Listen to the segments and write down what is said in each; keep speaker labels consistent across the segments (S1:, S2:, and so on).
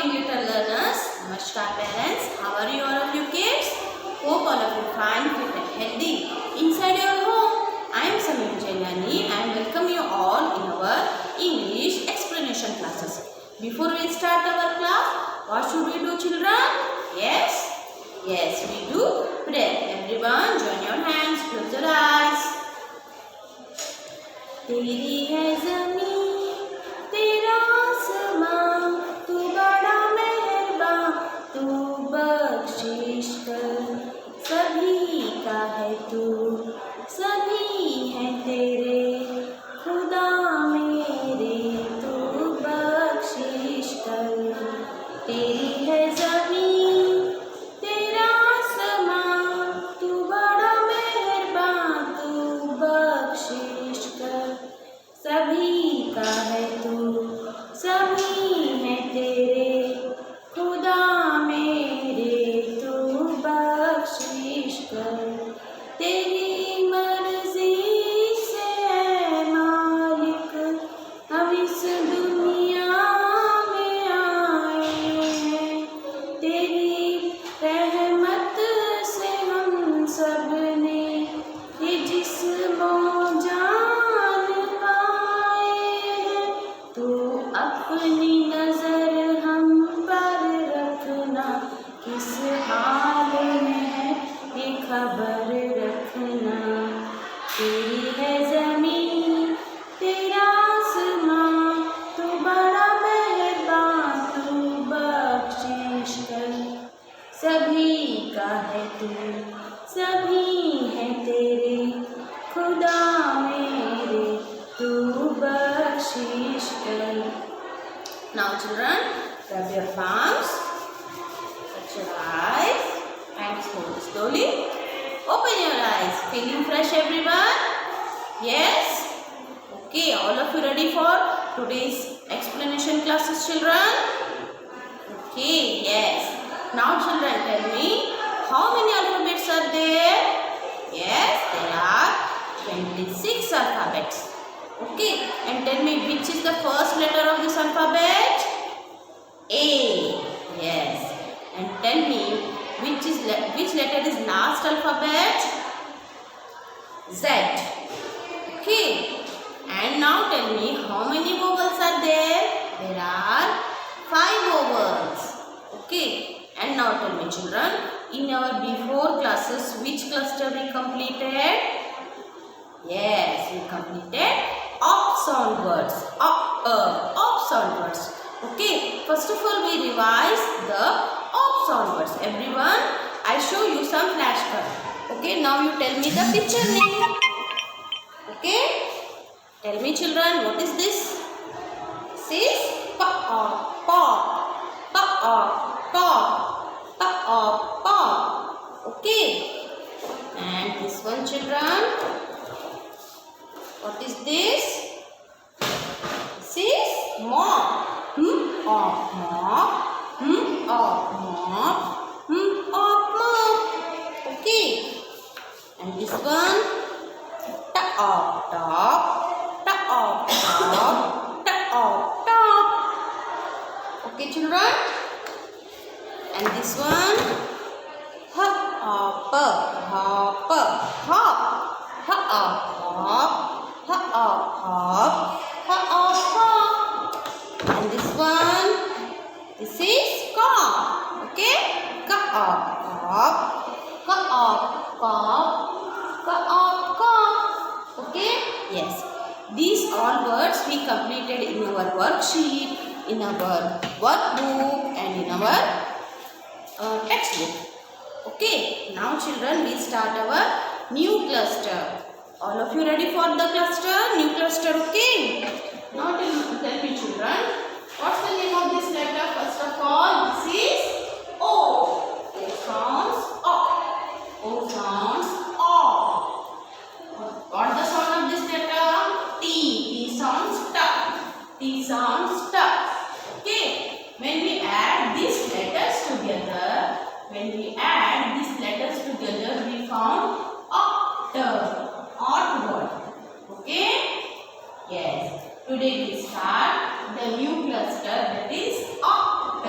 S1: morning, little learners. Namaskar, parents. How are you, all of you kids? Hope all of you fine, fit and healthy inside your home. I am Samir Jailani and welcome you all in our English explanation classes. Before we start our class, what should we do, children? Yes, we do prayer. Everyone, join your hands, close your eyes. तेरी है ज़मीन, तेरा आसमां, तू बड़ा मेहरबान, तू बख्शिश कर, सभी का है तू, सभी है तेरे, खुदा मेरे, तू बख्शिश कर. तेरी है ज़मीन, तेरा आसमां, तू बड़ा मेहरबान, तू बख्शिश कर, सभी का है तू, सभी है तेरे, खुदा मेरे, तू बख्शिश कर. तेरी मर्जी से है मालिक, हम इस दुनिया में आए हैं. तेरी रहमत से हम सब ने ये जिस्म जान पाए हैं. तू अपनी नजर हम पर रखना, किस हाल में है ये खबर रखना. तेरी है ज़मीन, तेरा आसमां, तू बड़ा मेहरबान, तू बख्शिश कर, सभी का है तू, सभी है तेरे, खुदा मेरे, तू बख्शिश कर. Now children, rub your palms, shut your eyes and slowly open your eyes. Feeling fresh everyone? Yes? Okay, all of you ready for today's explanation classes, children? Okay, yes. Now children, tell me, how many alphabets are there? Yes, there are 26 alphabets. Okay, and tell me which is the first letter of this alphabet? A. Yes. And tell me which letter is last alphabet? Z. Okay. And now tell me how many vowels are there? There are 5 vowels. Okay. And now tell me children, in our before classes, which cluster we completed? Yes, we completed op sound words. Op sound words. Okay. First of all, we revise the op sound words. Everyone, I show you some flashcards. Okay. Now you tell me the picture name. Okay. Tell me children, what is this? This is pop, pop, pop, pop, pop, pop. Okay. And this one children, what is this? This is mop. Mop, mop. Mop. Mop. Okay. And this one, top, top, top, top, top, top. Okay, children. And this one, hop, hop, hop, hop, hop, hop. Hop, hop, hop, hop. And this one, this is cough. Okay? Cough, cough, cough, cough, cough, cough. Okay? Yes. These all words we completed in our worksheet, in our workbook, and in our textbook. Okay? Now, children, we start our new cluster. All of you ready for the cluster? New cluster, okay? Now tell me children, what's the name of this letter? First of all, this is O. O sounds O. O sounds O. What the sound of this letter? T. T sounds T. T sounds T. Okay? When we add these letters together, we found octave. Odd word. Okay? Yes. Today we start the new cluster, that is oct.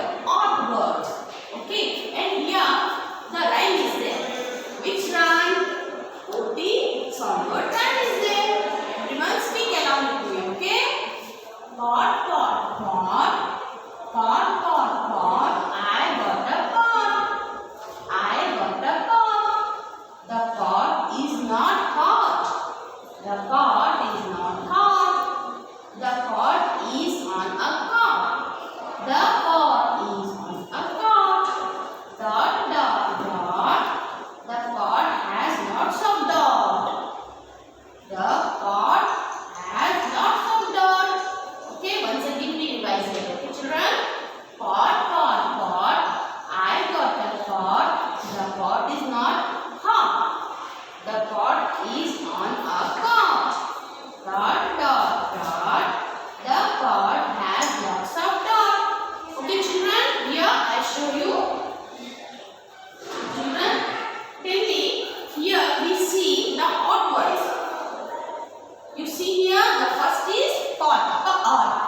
S1: see here, the first is pot,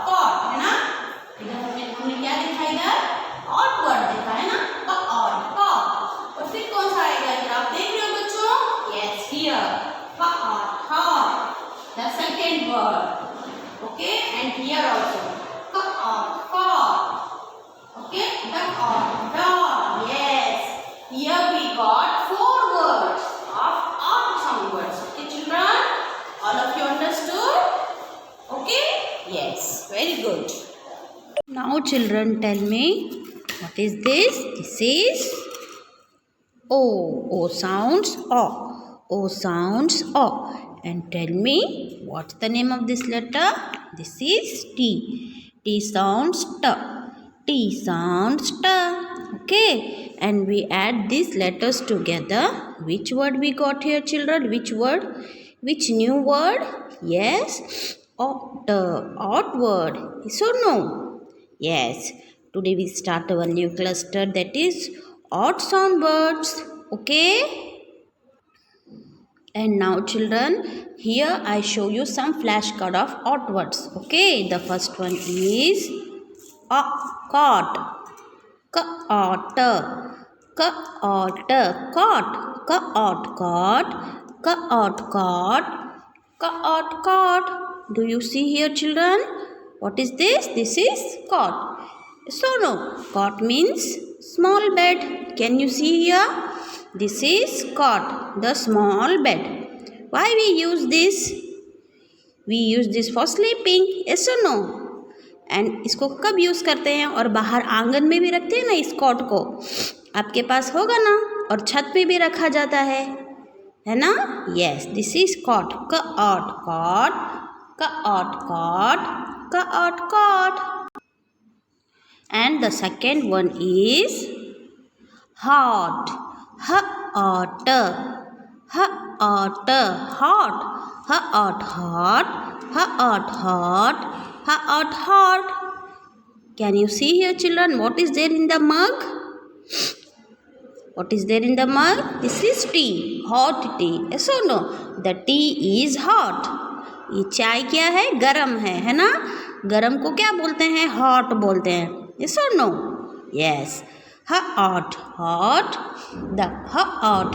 S1: pot, है ना? इधर हमने क्या देखा इधर? Hot word देखा है ना? pot. और फिर कौन सा आएगा इधर? आप देख रहे हो बच्चों? Yes, here, hot. The second word, okay, and here also, pot. Okay, the dog. Yes, here we got 4 words of odd sound words. Okay, children, all of you understood? Okay, yes, very good. Now children, tell me, what is this? This is O sounds O sounds O. And tell me, what's the name of this letter? This is T. T sounds T sounds T. Okay, and we add these letters together. Which word we got here, children? Which word? Which new word? Yes, odd word. Yes or no? Yes. Today we start our new cluster, that is odd sound words. Okay. And now children, here I show you some flashcard of odd words. Okay. The first one is caught. Caught. Do you see here, children? What is this? This is cot. So no, cot means small bed. Can you see here? This is cot, the small bed. Why we use this? We use this for sleeping. Yes or no? And इसको कब use करते हैं? और बाहर आंगन में भी रखते हैं ना इस कॉट को, आपके पास होगा ना, और छत पे भी रखा जाता है ना? Yes, this is cot. Cot. And the second one is hot. Hot. Can you see here, children? What is there in the mug? What is there in the mug? This is tea. Hot tea. Yes or no? The tea is hot. ये चाय क्या है? गरम है ना? गरम को क्या बोलते हैं? हॉट बोलते हैं. Yes or no? Yes. Hot. The hot.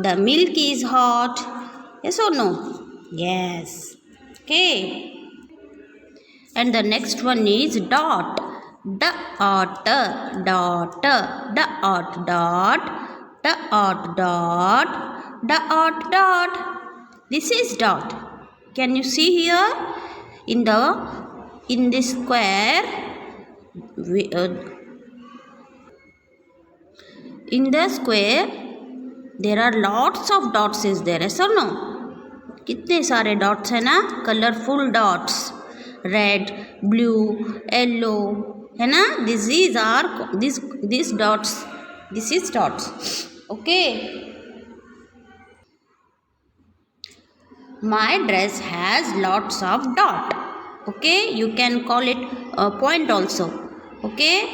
S1: The milk is hot. Yes or no? Yes. Okay. And the next one is dot. Dot. This is dot. Can you see here? In this square, there are lots of dots is there. Yes or no? कितने सारे dots है ना? Colorful dots. Red, blue, yellow, है ना? These dots. This is dots. Okay. My dress has lots of dot. Okay. You can call it a point also. Okay.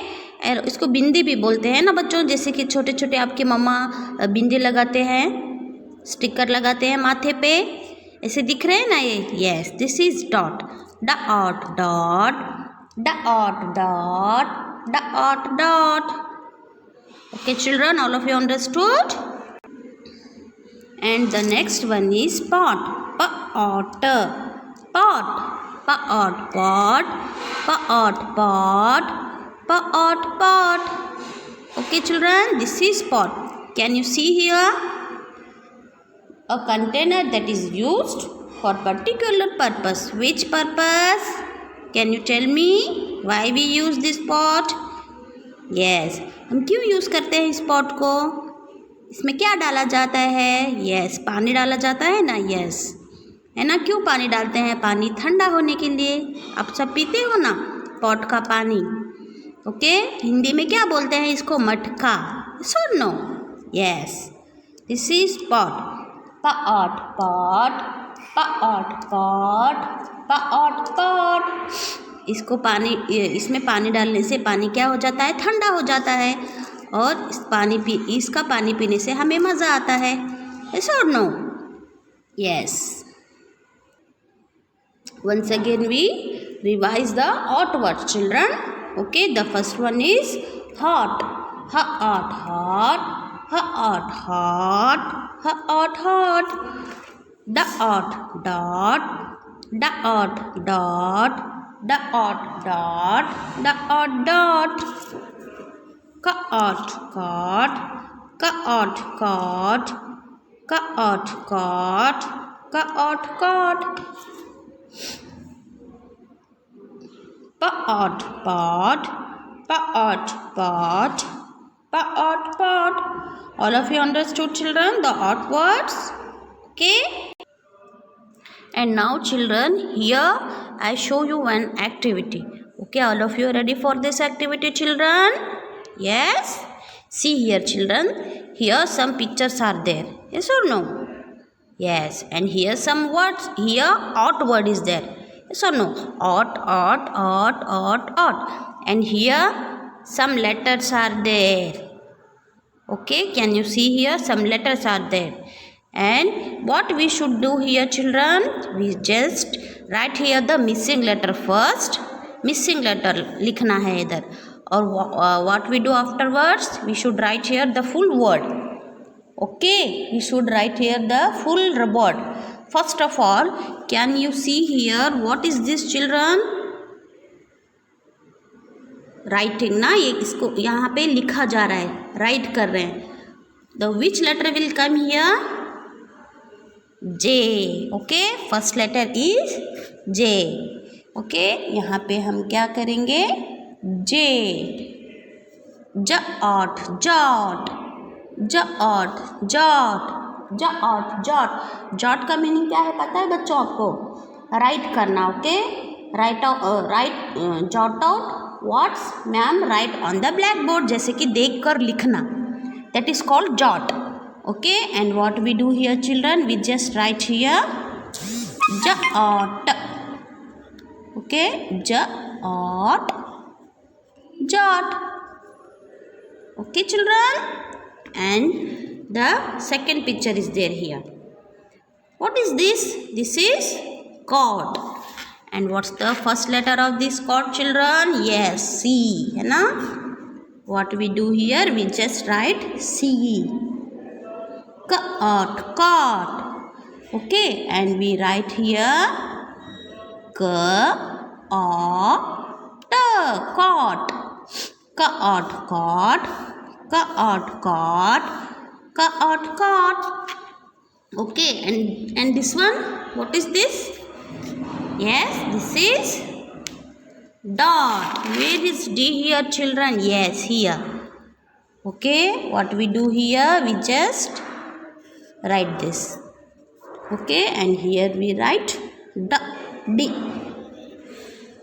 S1: और इसको बिंदी भी बोलते हैं ना बच्चों, जैसे कि छोटे छोटे आपके मम्मा बिंदी लगाते हैं, स्टिकर लगाते हैं माथे पे, ऐसे दिख रहे हैं ना ये. Yes, this is dot. Dot. Okay, children, all of you understood? And the next one is pot. Pot. Okay, children, this is pot. Can you see here? A container that is used for particular purpose. Which purpose? Can you tell me why we use this pot? Yes, हम क्यों use करते हैं इस pot को? इसमें क्या डाला जाता है? Yes, पानी डाला जाता है ना? Yes, है ना? क्यों पानी डालते हैं? पानी ठंडा होने के लिए. आप सब पीते हो ना pot का पानी. ओके, हिंदी में क्या बोलते हैं इसको? मटका. सुनो. Yes, this is pot. pot. इसको इसमें पानी डालने से पानी क्या हो जाता है? ठंडा हो जाता है, और इसका पानी पीने से हमें मज़ा आता है. Yes or no? Yes. Once again we revise the odd words, children. Okay, the first one is hot. Hot, hot. Hot, hot. Hot, hot. Dot, dot. Dot, dot. Dot, dot. Dot, dot. Cot, cot. Cot, cot. Cot, cot. Cot, cot. Pot, pot. Pot, pot. Pot, pot. All of you understood, children, the odd words? Okay? And now, children, here I show you one activity. Okay, all of you are ready for this activity, children? Yes? See here, children. Here some pictures are there. Yes or no? Yes. And here some words. Here odd word is there. Yes or no? Odd, odd, odd, odd, odd. And here some letters are there. Okay, can you see here? Some letters are there. And what we should do here, children? We just write here the missing letter first. Missing letter likhna hai idhar. Or what we do afterwards? We should write here the full word. Okay, we should write here the full word. First of all, can you see here what is this, children? Writing ना, ये इसको यहाँ पे लिखा जा रहा है, write कर रहे हैं. The which letter will come here? J. Okay, first letter is J. Okay, यहाँ पे हम क्या करेंगे? J. Jot, jot. Jot, jot. Jot, jot. Jot का मीनिंग क्या है पता है बच्चों आपको? राइट करना. Okay, write jot out what's ma'am write on the black board, जैसे कि देख कर लिखना. That is called jot. Okay, and what we do here, children? We just write here jot. Okay, jot, jot. Okay, children? And the second picture is there here. What is this? This is cord. And what's the first letter of this cord, children? Yes, C. है ना? What we do here? We just write C. Cot, cot. Okay, and we write here cot. Cot, cot. Cot, cot. Cot, cot. Okay, and this one, what is this? Yes, this is dot. Where is D here, children? Yes, here. Okay, what we do here? We just write this. Okay, and here we write D.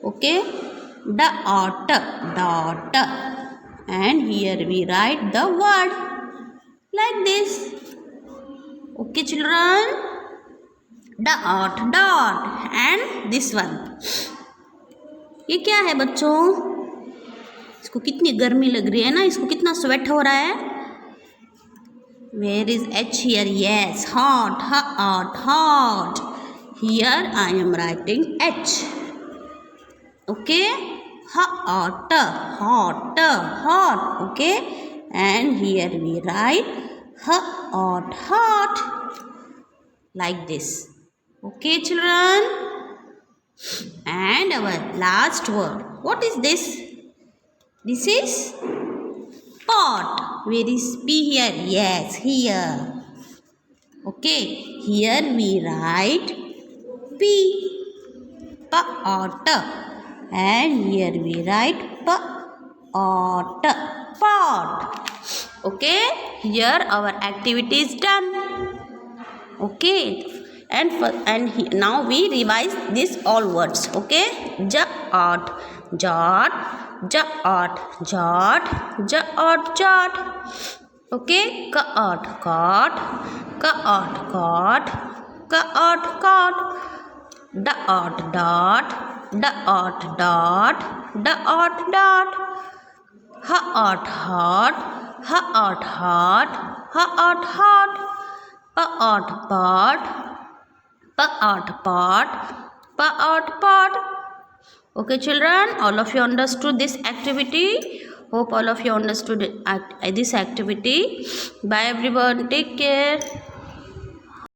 S1: Okay, dot, dot. And here we write the word like this. Okay, children? Dot, dot. And this one. ये क्या है बच्चों? इसको कितनी गर्मी लग रही है ना, इसको कितना स्वेट हो रहा है. Where is H here? Yes, hot, hot, hot. Here I am writing H. Okay, hot, hot, hot. Okay, and here we write hot, hot, like this. Okay, children? And our last word. What is this? This is pot. Where is P here? Yes, here. Okay, here we write P. Pot. And here we write pot. Pot. Okay, here our activity is done. Okay, and now we revise these all words. Okay, jot, jot, jot, jot, jot, jot. Okay, cot, cot, cot, cot, cot, cot. Dot, dot, dot, dot, dot, dot. Hot, hot, hot, hot, hot, hot. Pot, pot, pot, pot, pot, pot. Okay, children, all of you understood this activity. Hope all of you understood this activity. Bye everyone. Take care.